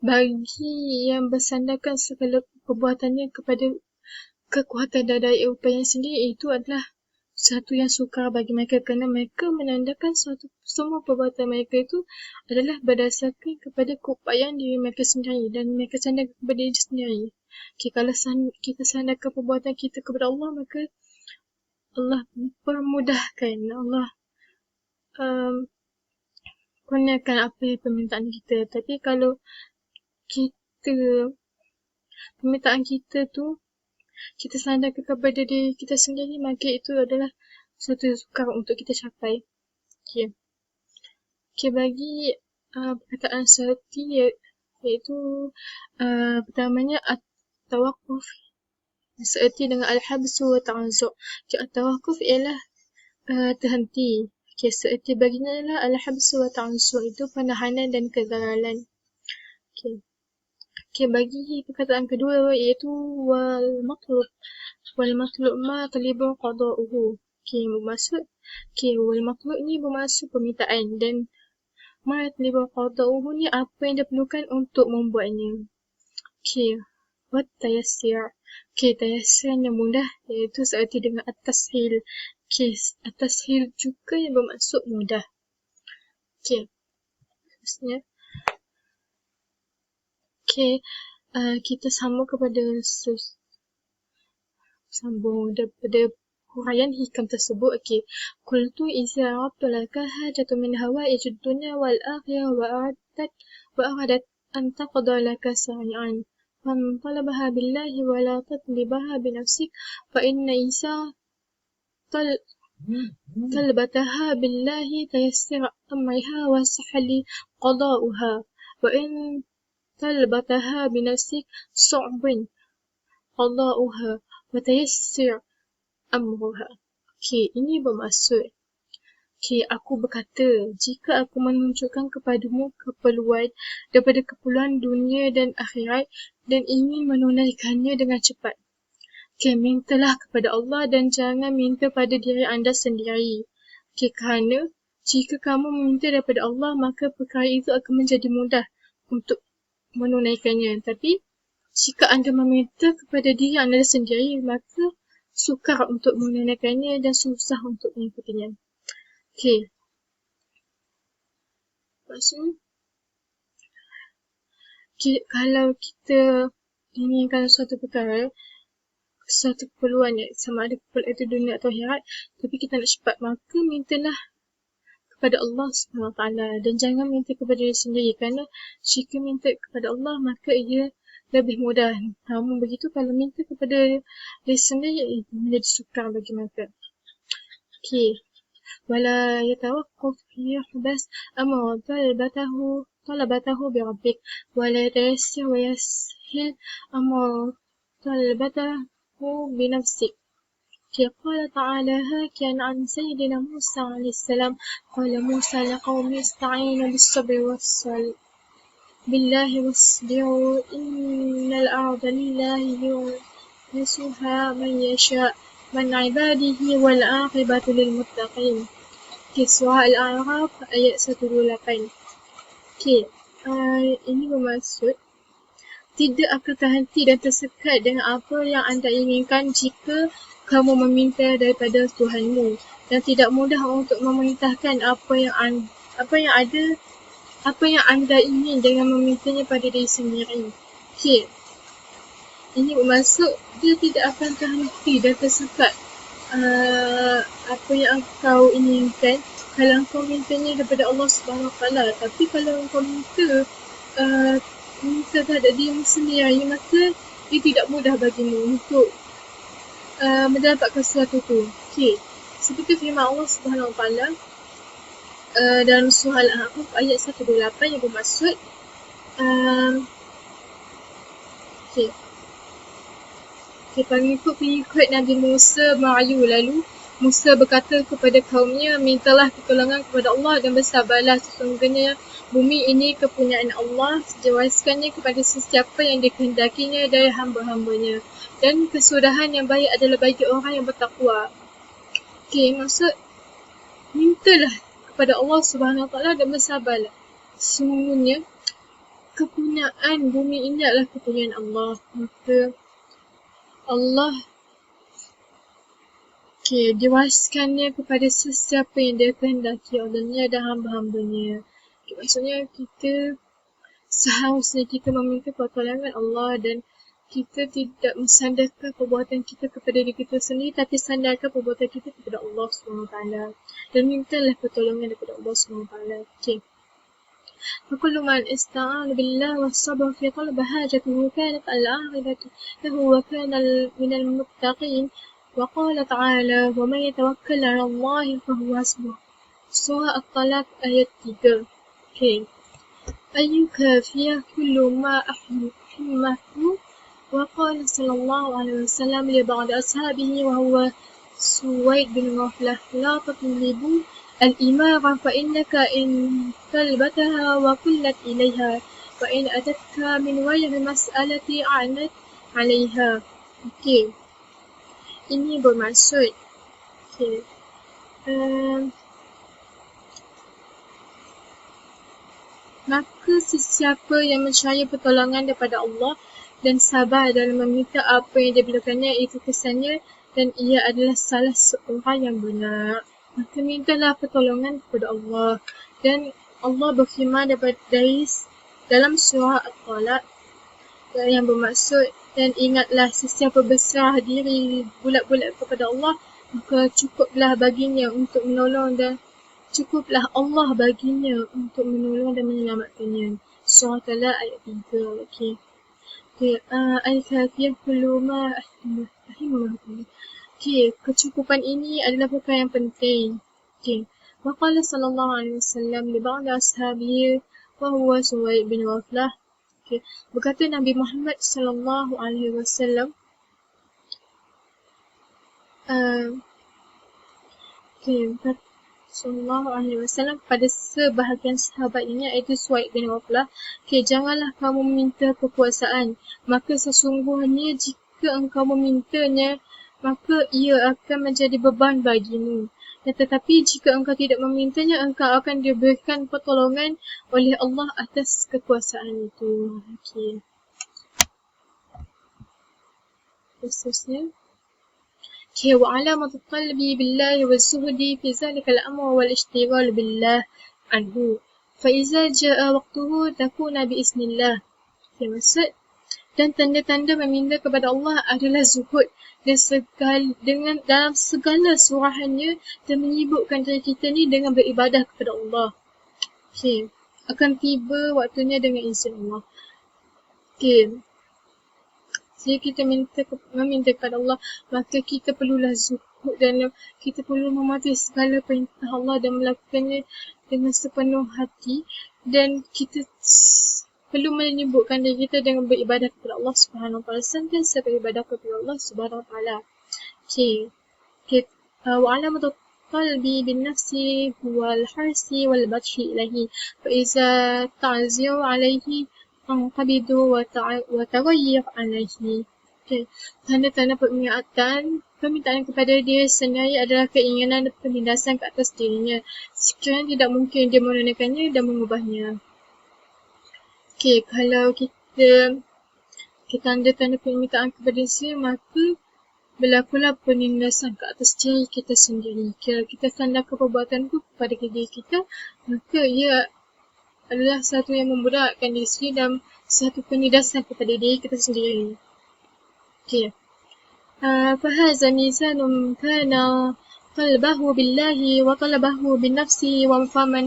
bagi yang bersandarkan segala perbuatannya kepada kekuatan dan daya upaya sendiri, itu adalah satu yang sukar bagi mereka, kerana mereka menandakan semua perbuatan mereka itu adalah berdasarkan kepada keupayaan diri mereka sendiri dan mereka sandarkan kepada diri sendiri. Kalau kita sandarkan perbuatan kita kepada Allah, maka Allah permudahkan, Allah kurniakan apa yang permintaan kita. Tapi kalau permintaan kita tu kita sandarkan kepada diri kita sendiri, maka itu adalah sesuatu yang sukar untuk kita capai. Bagi perkataan seperti iaitu pertamanya at-tawaqquf seerti dengan al-habsu wa ta'azzuq. At-tawaqquf ialah terhenti. Seerti baginya adalah al-habsu wa ta'azzuq, itu penahanan dan kegagalan. Bagi perkataan kedua iaitu wal matlub ma talibu qada'uhu. Bermaksud wal matlub ni bermaksud permintaan, dan ma talibu qada'uhu ni apa yang diperlukan untuk membuatnya. Wat tayassir. Tayassir yang mudah, iaitu seerti dengan at-tashil. At-tashil juga yang bermaksud mudah. Maksudnya kita sambung daripada huraian hikam tersebut. Qultu iza aradtu laka hajatu min hawaijid dunya wal akhirah wa aradat an taqda laka sari'an man talabaha billahi wa la tatlibaha bi nafsik fa inna isa talbataha billahi tayassir amriha wa sahali qada'uha wa in talbataha binafsik su'bin qada'uha wa tayassir amruha. Ini bermaksud aku berkata, jika aku menunjukkan kepadamu keperluan daripada keperluan dunia dan akhirat dan ingin menunaikannya dengan cepat, mintalah kepada Allah dan jangan minta pada diri anda sendiri. Kerana jika kamu meminta daripada Allah, maka perkara itu akan menjadi mudah untuk menunaikannya. Tapi jika anda meminta kepada diri anda sendiri, maka sukar untuk menunaikannya dan susah untuk mengikutinya. Maksudnya kalau kita inginkan suatu perkara, suatu keperluan, sama ada keperluan itu dunia atau akhirat, tapi kita nak cepat, maka mintalah kepada Allah SWT dan jangan minta kepada diri sendiri, kerana jika minta kepada Allah maka ia lebih mudah. Namun begitu kalau minta kepada diri sendiri, menjadi sukar bagi mereka. Wala yatawaqqaf fi hubas amma talabatahu bi rabbik wala tayassir wa yashil amma talabatahu bi nafsik. قال تعالى حكيا عن سيدنا موسى عليه السلام قال موسى لقومه استعينوا بالصبر بالله واصبروا إن الأرض لله يورثها من يشاء من عباده والعاقبة للمتقين. Surah Al-A'raf ayat 128. Ini bermaksud tidak akan terhenti dan tersekat dengan apa yang anda inginkan jika kamu meminta daripada Tuhanmu, dan tidak mudah untuk memerintahkan apa yang anda ingin dengan memintanya pada diri sendiri. Okey. Ini bermaksud dia tidak akan terhenti dan tersekat apa yang kau inginkan kalau kau mintanya daripada Allah Subhanahu Wa Taala. Tapi kalau kau minta terhadap dirimu sendiri, maka dia tidak mudah bagimu untuk mendapatkan sesuatu tu. Okey. Seperti firman Allah Subhanahu Wa Taala dalam surah Al-A'raf ayat 128 yang bermaksud okey. Pengikut Nabi Musa merayu, lalu Musa berkata kepada kaumnya, mintalah pertolongan kepada Allah dan bersabarlah, sesungguhnya bumi ini kepunyaan Allah, jelaskannya kepada sesiapa yang dikehendakinya dari hamba-hambanya, dan kesudahan yang baik adalah bagi orang yang bertakwa. Okey, maksud mintalah kepada Allah Subhanahu Wa Taala dan bersabarlah, sesungguhnya kepunyaan bumi ini adalah kepunyaan Allah. Maka Allah diwariskannya kepada sesiapa yang dia kehendaki olehnya dan hamba-hambanya. Maksudnya kita seharusnya kita meminta pertolongan Allah dan kita tidak mensandarkan perbuatan kita kepada diri kita sendiri, tapi sandarkan perbuatan kita kepada Allah SWT dan mintalah pertolongan daripada Allah SWT. Okey. فكل من استعان بالله والصبر في طلب حاجته كانت العاقبة له وكان من المتقين. وقال تعالى ومن يتوكل على الله فهو حسبه. Surah At-Talaq ayat 3. Okay. أن يكافي كل ما أحمه. وقال صلى الله عليه وسلم لبعض أصحابه وهو سويد بن غفلة لا تطلبوا الإمارة فإنك إن طلبتها وقلت إليها وإن أتتك من غير مسألة أعنت عليها. Okay. Ini bermaksud maka sesiapa yang mencari pertolongan daripada Allah dan sabar dalam meminta apa yang diperlukannya, itu kesannya dan ia adalah salah seorang yang benar. Maka mintalah pertolongan kepada Allah. Dan Allah berfirman dalam surah At-Talaq yang bermaksud, dan ingatlah sesiapa berserah diri bulat-bulat kepada Allah, maka cukuplah baginya untuk menolong dan cukuplah Allah baginya untuk menolong dan menyelamatkannya. Surah At-Talaq ayat 3. Okey. Al-Kafiyah kullu ma ahimmahu. Okey, kecukupan ini adalah perkara yang penting. Okey. Waqala sallallahu alaihi wasallam li ba'd ashabihi wa huwa Suwaid bin Ghaflah. Okay. Berkata Nabi Muhammad sallallahu alaihi wasallam sallallahu alaihi wasallam pada sebahagian sahabatnya, iaitu Suwaid bin Ghaflah, janganlah kamu meminta kekuasaan, maka sesungguhnya jika engkau memintanya, maka ia akan menjadi beban bagimu. Tetapi jika engkau tidak memintanya, engkau akan diberikan pertolongan oleh Allah atas kekuasaan itu. Okey. Khususnya وعلامة الطلب بالله والزهد في ذلك الأمر والاشتغال بالله عنه فإذا جاء وقته تكون بإذن الله. Maksud dan tanda-tanda meminta kepada Allah adalah zuhud dan dalam segala surahannya, dan menyibukkan diri kita ni dengan beribadah kepada Allah. Okey, akan tiba waktunya dengan izin Allah. Okey. Jika kita meminta kepada Allah, maka kita perlulah zuhud dan kita perlu mematuhi segala perintah Allah dan melakukannya dengan sepenuh hati, dan kita perlu menyibukkan diri kita dengan beribadah kepada Allah Subhanahu Wa Taala, sentiasa beribadah kepada Allah Subhanahu Wa Taala. Okey. Wa alamat qalbi bin nafsi wal harsi wal batshi ilahi fa iza ta'ziu alaihi anqabidu wa taghayyir alaihi. Okay. Tanda-tanda permintaan kepada diri sendiri adalah keinginan dan penindasan ke atas dirinya, sekiranya tidak mungkin dia menunaikannya dan mengubahnya. Okey, kalau kita tanda-tanda permintaan kepada diri, maka berlakulah penindasan ke atas diri kita sendiri. Kalau kita sandarkan perbuatan itu kepada diri kita, maka ia adalah satu yang memberatkan diri sendiri dan satu penindasan kepada diri kita sendiri. Okay. فهذا ميزان كان طلبه بالله وطلبه بالنفس فمن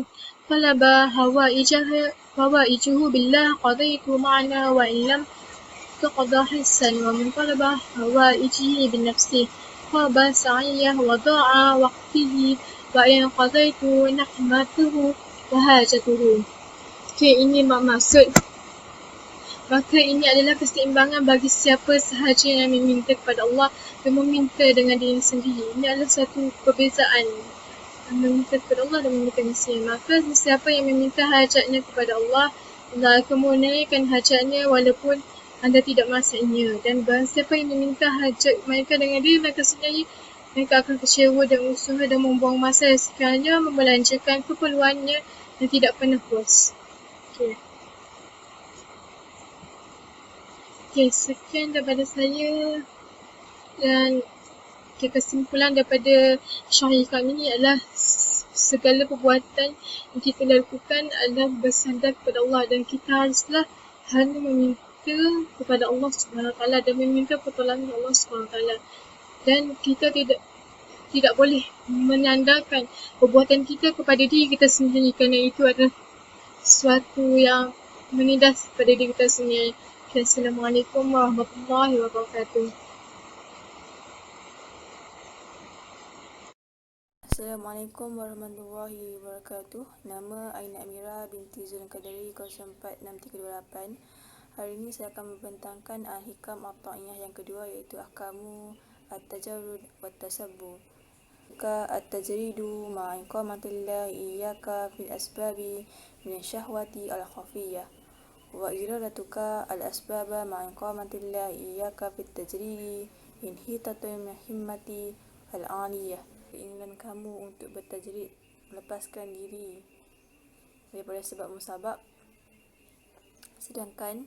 طلب هوائجه بالله قضيت معنا وإن لم تقضى حسن ومن طلب هوائجه بالنفس خاب سعيه وضاع وقته وإن قضيت نقمته وهاجته. Okay, ini maksud. Maka ini adalah keseimbangan bagi siapa sahaja yang meminta kepada Allah dan meminta dengan diri sendiri. Ini adalah satu perbezaan meminta kepada Allah dan meminta manusia. Maka siapa yang meminta hajatnya kepada Allah, Allah akan menunaikan hajatnya walaupun anda tidak merasainya. Dan barang siapa yang meminta hajat mereka dengan diri mereka sendiri, mereka akan kecewa dan usaha dan membuang masa sekiranya membelanjakan keperluannya dan tidak pernah puas. Okay, sekian daripada saya dan kesimpulan daripada syarah hikam ini adalah segala perbuatan yang kita lakukan adalah bersandar kepada Allah dan kita haruslah hanya meminta kepada Allah SWT dan meminta pertolongan Allah SWT dan kita tidak boleh menyandarkan perbuatan kita kepada diri kita sendiri kerana itu adalah sesuatu yang menindas pada diri kita sendiri. Assalamualaikum warahmatullahi wabarakatuh. Assalamualaikum warahmatullahi wabarakatuh. Nama Aina Amira binti Zulkadari 046328. Hari ini saya akan membentangkan hikam At-Ta'iyah yang kedua, iaitu ahkamu at-tajarrud wa tasabbu. Ka at-tajridu ma'a iqamatillahi iyyaka fil asbabi min syahwati al-khafiyyah. Wa iradatuka al-asbaba ma'a iqamatillahi iyyaka fit tajridi inhitatul himmati al-aliyah. Keinginan kamu untuk bertajrid, melepaskan diri daripada sebab musabab, sedangkan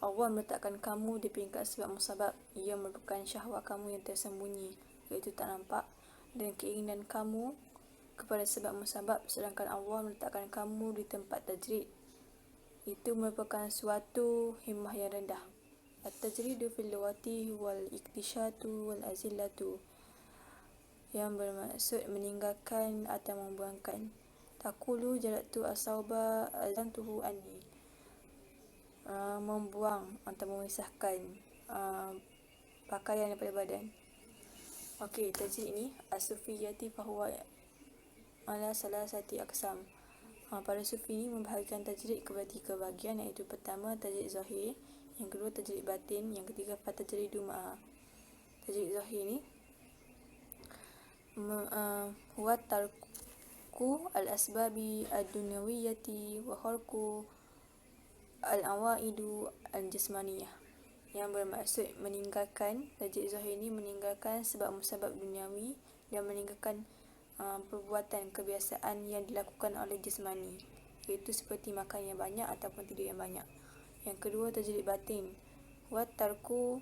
Allah meletakkan kamu di peringkat sebab musabab. Ia merupakan syahwat kamu yang tersembunyi, iaitu tak nampak, dan keinginan kamu kepada sebab musabab, sedangkan Allah meletakkan kamu di tempat tajrid. Itu merupakan suatu himmah yang rendah. At-tajridu fil lughati wal iktishatu wal azillatu, yang bermaksud meninggalkan atau membuangkan. Taqulu jalatu as-sauba azantuhu anni, membuang atau memisahkan pakaian daripada badan. Okey, tajrid ini as-sufiyati fahuwa ala salasati aqsam. Para sufi ini membahagikan tajrid kepada 3 bahagian, iaitu pertama tajrid zahir, yang kedua tajrid batin, yang ketiga fatajridu ma'a. Tajrid zahir ini huwa tarku al-asbabi ad-dunyawiyyati wa kharqu al-awaidu al-jismaniyah, yang bermaksud meninggalkan. Tajrid zahir ini meninggalkan sebab musabab duniawi dan meninggalkan perbuatan kebiasaan yang dilakukan oleh jismani, iaitu seperti makan yang banyak ataupun tidur yang banyak. Yang kedua tajrid batin, wa tarku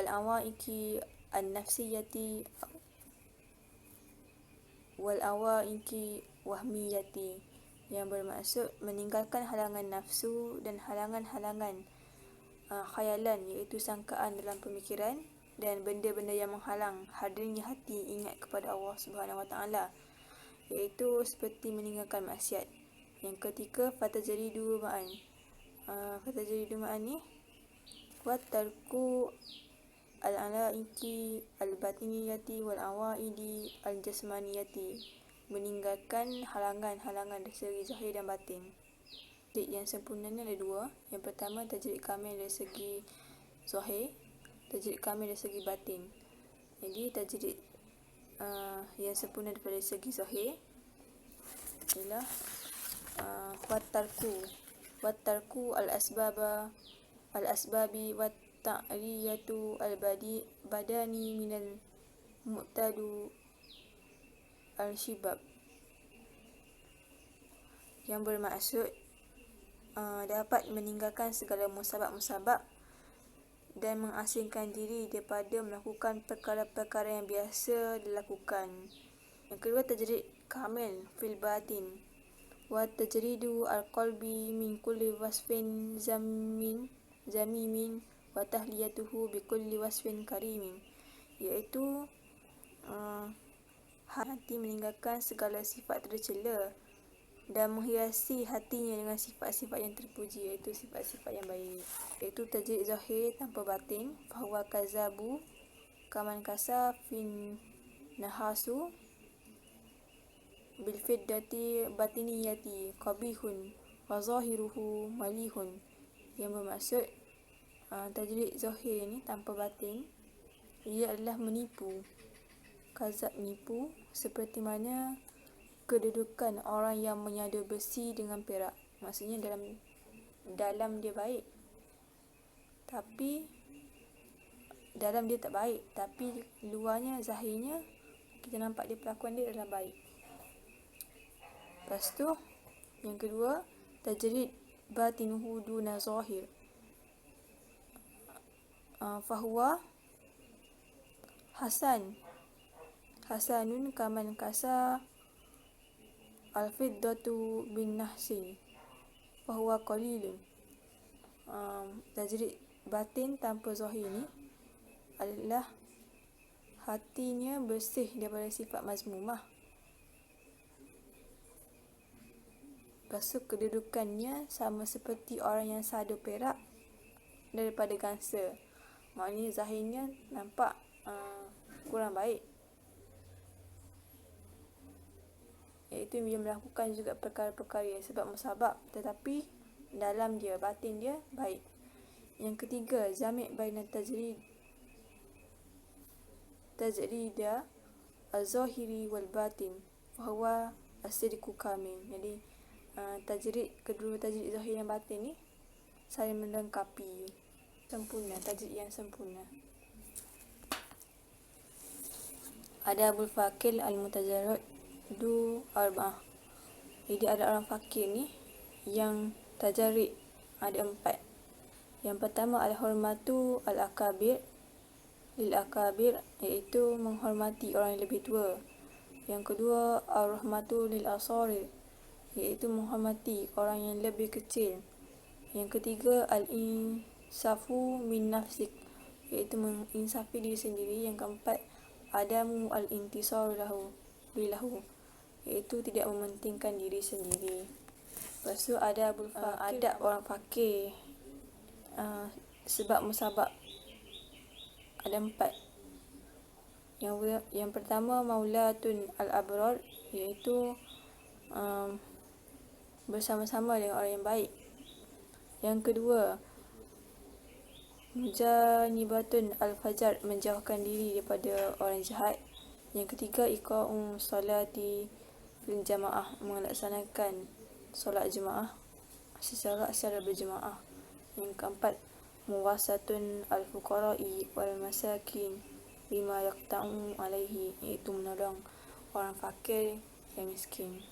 al-awaiki an-nafsiyati wal awaiki wahmiyati, yang bermaksud meninggalkan halangan nafsu dan halangan-halangan khayalan, iaitu sangkaan dalam pemikiran dan benda-benda yang menghalang hadirnya hati ingat kepada Allah Subhanahu Wa Taala, iaitu seperti meninggalkan maksiat. Yang ketiga fatajridu ma'an. Fatajridu ma'an ni wa tarku al-alaiki al-batiniyati wal awaidi al-jasmaniyati, meninggalkan halangan-halangan dari segi zahir dan batin. Yang sempurnanya ada 2. Yang pertama tajrid kamil dari segi zahir, tajrid kamil dari segi batin. Jadi tajrid yang sempurna daripada segi zahir ialah wattarku al-asbabi wat ta'riyatu al-badani minal mu'tadu al-shibab, yang bermaksud dapat meninggalkan segala musabab-musabab dan mengasingkan diri daripada melakukan perkara-perkara yang biasa dilakukan. Yang kedua tajrid kamil fil batin, wa tajridu al-qalbi min kulli wasfin zamimin wa tahliyatuhu bi kulli wasfin karimin, iaitu hati meninggalkan segala sifat tercela dan menghiasi hatinya dengan sifat-sifat yang terpuji, iaitu sifat-sifat yang baik. Iaitu tajrid zahir tanpa batin, fahuwa kazabu kaman kasa fin nahasu bil fiddati batiniyati qabihun wa zahiruhu malihun, yang bermaksud tajrid zahir ni tanpa batin, ia adalah menipu, kazab nipu, seperti mana kedudukan orang yang menyadu besi dengan perak. Maksudnya dalam dia baik, tapi dalam dia tak baik, tapi luarnya, zahirnya kita nampak dia, perlakuan dia adalah baik. Lepas tu yang kedua, tajrid batinuhu duna zahir, fahuwa hasanun kaman kasa al-fiddatu bin nahsin fahuwa qalilun. Tajrid batin tanpa zahir ni adalah hatinya bersih daripada sifat mazmumah. Lepas tu kedudukannya sama seperti orang yang sadu perak daripada gangsa. Maknanya zahirnya nampak kurang baik, iaitu dia melakukan juga perkara-perkara yang sebab musabab, tetapi dalam dia, batin dia baik. Yang ketiga, jami' baina tajrida az-zahiri wal batin fahuwa as-sidqu kamil. Jadi kedua tajrid zahir dan batin ni saling melengkapi, sempurna, tajrid yang sempurna. Adabul fakir al-mutajarridu arba'ah. Jadi ada orang fakir ni yang tajarrid ada 4. Yang pertama, al-hurmatu al-akabir lil akabir, iaitu menghormati orang yang lebih tua. Yang kedua, ar-rahmatu lil asarir, iaitu menghormati orang yang lebih kecil. Yang ketiga, al-insafu min nafsik, iaitu menginsafi diri sendiri. Yang keempat, adamu al-intisar lahu, iaitu tidak mementingkan diri sendiri. Lepas tu adab orang fakir, sebab musabab ada 4. Yang pertama, maulatun al-abrar, iaitu bersama-sama dengan orang yang baik. Yang kedua, mujanibatun al-fajar, menjauhkan diri daripada orang jahat. Yang ketiga, iqa'u salati fil jamaah, melaksanakan solat jemaah secara berjemaah. Yang keempat, muwasatun al-fuqara'i wal masakin bima yaqta'u alaihi, iaitu menolong orang fakir yang miskin.